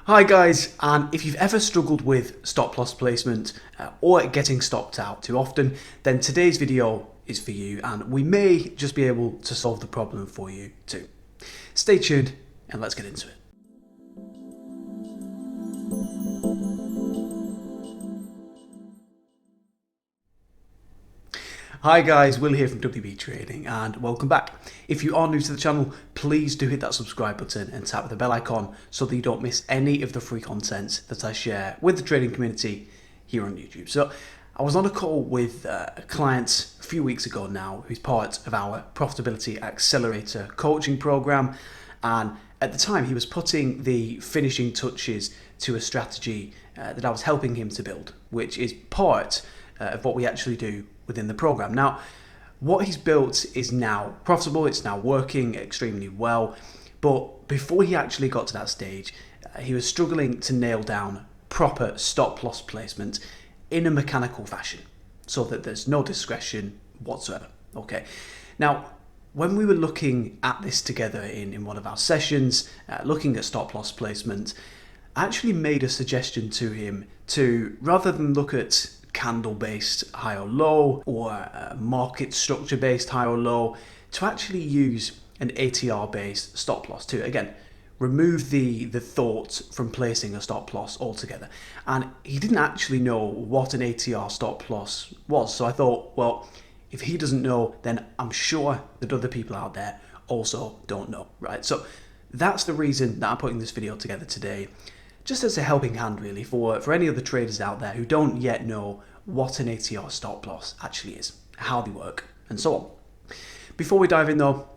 Hi guys, and if you've ever struggled with stop loss placement or getting stopped out too often, then today's video is for you, and we may just be able to solve the problem for you too. Stay tuned and let's get into it. Hi guys, Will here from WB Trading and welcome back. If you are new to the channel, please do hit that subscribe button and tap the bell icon so that you don't miss any of the free content that I share with the trading community here on YouTube. So I was on a call with a client a few weeks ago now who's part of our Profitability Accelerator coaching program, and at the time he was putting the finishing touches to a strategy that I was helping him to build, which is part of what we actually do within the program. Now, what he's built is now profitable, it's now working extremely well, but before he actually got to that stage, he was struggling to nail down proper stop loss placement in a mechanical fashion so that there's no discretion whatsoever. Okay, now when we were looking at this together in one of our sessions, looking at stop loss placement, I actually made a suggestion to him to, rather than look at candle-based high or low or market structure-based high or low, to actually use an ATR-based stop loss to, again, remove the thought from placing a stop loss altogether. And he didn't actually know what an ATR stop loss was, so I thought, well, if he doesn't know, then I'm sure that other people out there also don't know, right? So that's the reason that I'm putting this video together today, just as a helping hand really for any other traders out there who don't yet know what an ATR stop loss actually is, how they work, and so on. Before we dive in though,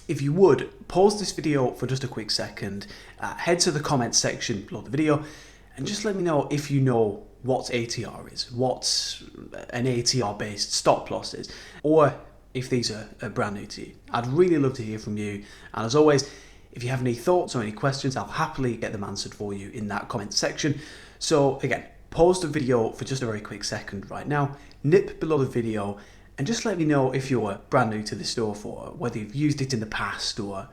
if you would, pause this video for just a quick second, head to the comments section below the video, and just let me know if you know what ATR is, what an ATR based stop loss is, or if these are brand new to you. I'd really love to hear from you, and as always, if you have any thoughts or any questions, I'll happily get them answered for you in that comment section. So again, pause the video for just a very quick second right now, nip below the video, and just let me know if you're brand new to this stuff, or whether you've used it in the past, or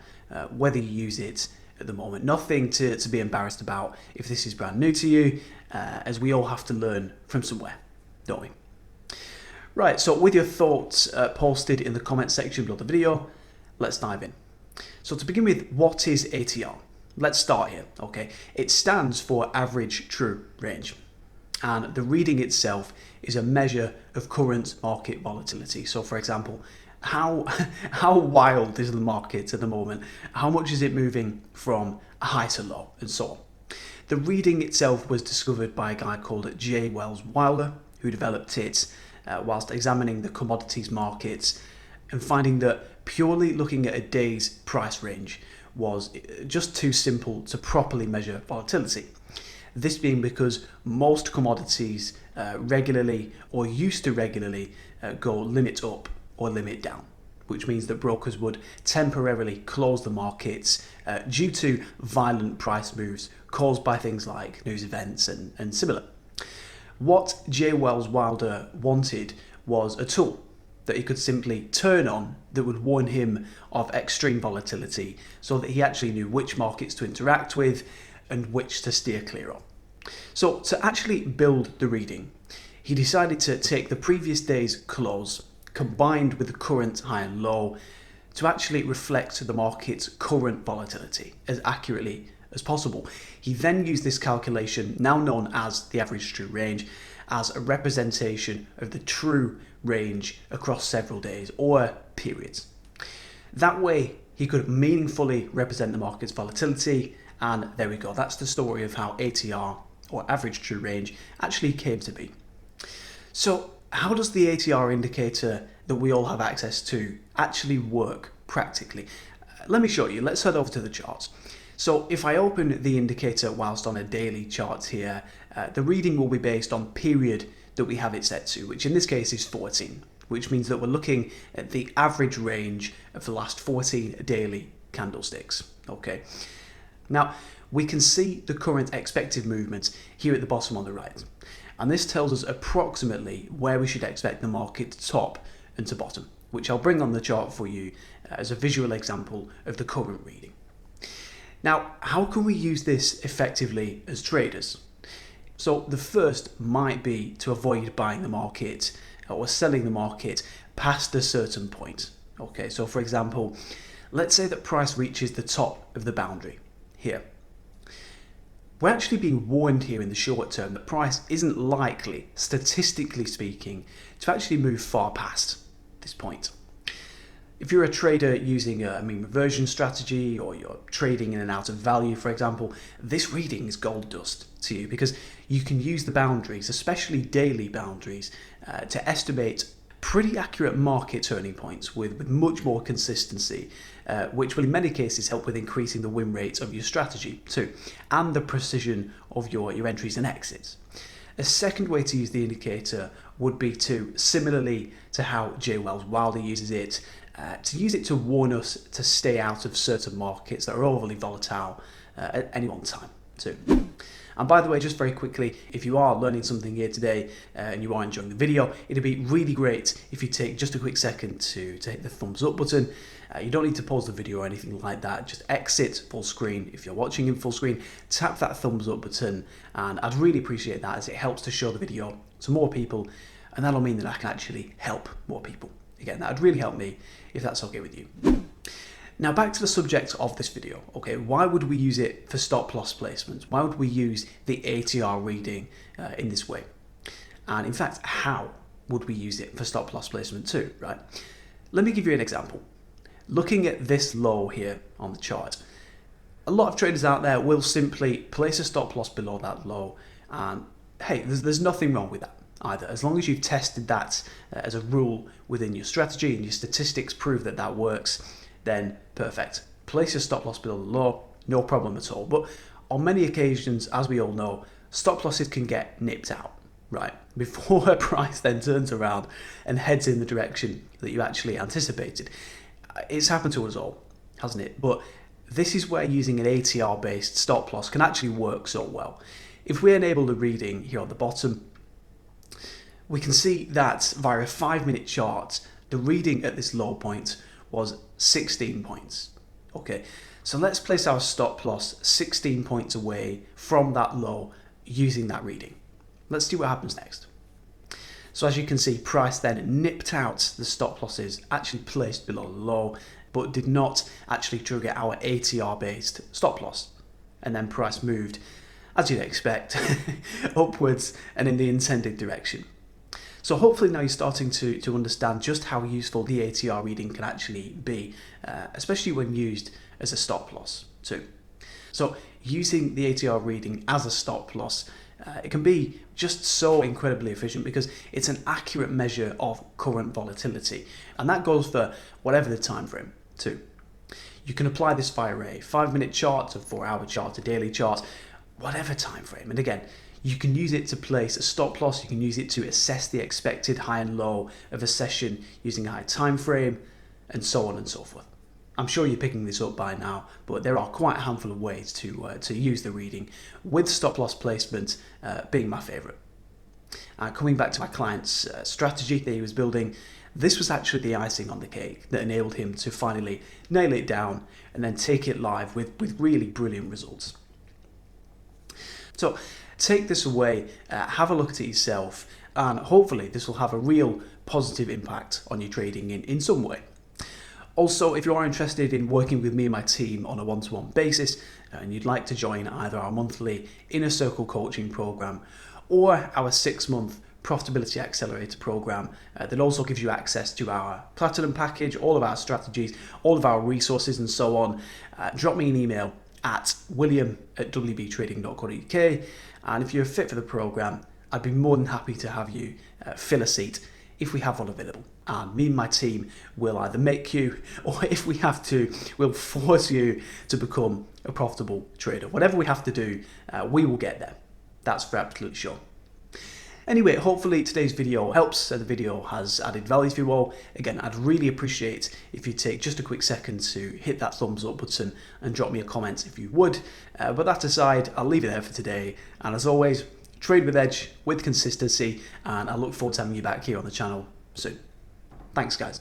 whether you use it at the moment. Nothing to be embarrassed about if this is brand new to you, as we all have to learn from somewhere, don't we? Right, so with your thoughts posted in the comment section below the video, let's dive in. So to begin with, what is ATR? Let's start here, okay? It stands for average true range, and the reading itself is a measure of current market volatility. So for example, how wild is the market at the moment? How much is it moving from high to low, and so on? The reading itself was discovered by a guy called J. Wells Wilder, who developed it whilst examining the commodities markets and finding that purely looking at a day's price range was just too simple to properly measure volatility. This being because most commodities regularly, or used to regularly, go limit up or limit down, which means that brokers would temporarily close the markets due to violent price moves caused by things like news events and similar. What J. Wells Wilder wanted was a tool that he could simply turn on that would warn him of extreme volatility, so that he actually knew which markets to interact with and which to steer clear of. So to actually build the reading, he decided to take the previous day's close combined with the current high and low to actually reflect the market's current volatility as accurately as possible. He then used this calculation, now known as the average true range, as a representation of the true range across several days or periods. That way he could meaningfully represent the market's volatility, and there we go, that's the story of how ATR, or average true range, actually came to be. So how does the ATR indicator that we all have access to actually work practically? Let me show you. Let's head over to the charts. So if I open the indicator whilst on a daily chart here, the reading will be based on period that we have it set to, which in this case is 14, which means that we're looking at the average range of the last 14 daily candlesticks. Okay. Now we can see the current expected movement here at the bottom on the right, and this tells us approximately where we should expect the market to top and to bottom, which I'll bring on the chart for you as a visual example of the current reading. Now, how can we use this effectively as traders? So the first might be to avoid buying the market or selling the market past a certain point. Okay, so for example, let's say that price reaches the top of the boundary here. We're actually being warned here in the short term that price isn't likely, statistically speaking, to actually move far past this point. If you're a trader using a mean reversion strategy, or you're trading in and out of value, for example, this reading is gold dust to you, because you can use the boundaries, especially daily boundaries, to estimate pretty accurate market turning points with much more consistency, which will in many cases help with increasing the win rate of your strategy too, and the precision of your entries and exits. A second way to use the indicator would be to, similarly to how J. Wells Wilder uses it, to use it to warn us to stay out of certain markets that are overly volatile at any one time too. And by the way, just very quickly, if you are learning something here today and you are enjoying the video, it'd be really great if you take just a quick second to hit the thumbs up button. You don't need to pause the video or anything like that. Just exit full screen. If you're watching in full screen, tap that thumbs up button, and I'd really appreciate that, as it helps to show the video to more people, and that'll mean that I can actually help more people. Again, that'd really help me if that's okay with you. Now back to the subject of this video. Okay, why would we use it for stop loss placements? Why would we use the ATR reading in this way? And in fact, how would we use it for stop loss placement too, right? Let me give you an example. Looking at this low here on the chart, a lot of traders out there will simply place a stop loss below that low, and hey, there's nothing wrong with that either. As long as you've tested that as a rule within your strategy and your statistics prove that that works, then perfect. Place your stop loss below the low, no problem at all. But on many occasions, as we all know, stop losses can get nipped out, right? Before a price then turns around and heads in the direction that you actually anticipated. It's happened to us all, hasn't it? But this is where using an ATR based stop loss can actually work so well. If we enable the reading here on the bottom, we can see that via a 5-minute chart, the reading at this low point was 16 points. Okay, so let's place our stop loss 16 points away from that low using that reading. Let's see what happens next. So as you can see, price then nipped out the stop losses actually placed below the low, but did not actually trigger our ATR based stop loss. And then price moved, as you'd expect, upwards and in the intended direction. So hopefully now you're starting to understand just how useful the ATR reading can actually be, especially when used as a stop loss too. So using the ATR reading as a stop loss, it can be just so incredibly efficient because it's an accurate measure of current volatility, and that goes for whatever the time frame too. You can apply this via a 5-minute chart, a 4-hour chart, a daily chart, whatever time frame. And again, you can use it to place a stop loss, you can use it to assess the expected high and low of a session using a high time frame, and so on and so forth. I'm sure you're picking this up by now, but there are quite a handful of ways to use the reading, with stop loss placement being my favourite. Coming back to my client's strategy that he was building, this was actually the icing on the cake that enabled him to finally nail it down and then take it live with really brilliant results. So take this away, have a look at it yourself, and hopefully this will have a real positive impact on your trading in some way. Also, if you are interested in working with me and my team on a one-to-one basis, and you'd like to join either our monthly Inner Circle coaching program or our 6-month Profitability Accelerator program, that also gives you access to our Platinum package, all of our strategies, all of our resources and so on, drop me an email at william@wbtrading.co.uk, and if you're a fit for the program, I'd be more than happy to have you fill a seat if we have one available. And me and my team will either make you, or if we have to, we'll force you to become a profitable trader. Whatever we have to do, we will get there. That's for absolute sure. Anyway, hopefully today's video helps and the video has added value to you all. Again, I'd really appreciate if you take just a quick second to hit that thumbs up button and drop me a comment if you would. But that aside, I'll leave it there for today. And as always, trade with Edge, with consistency, and I look forward to having you back here on the channel soon. Thanks, guys.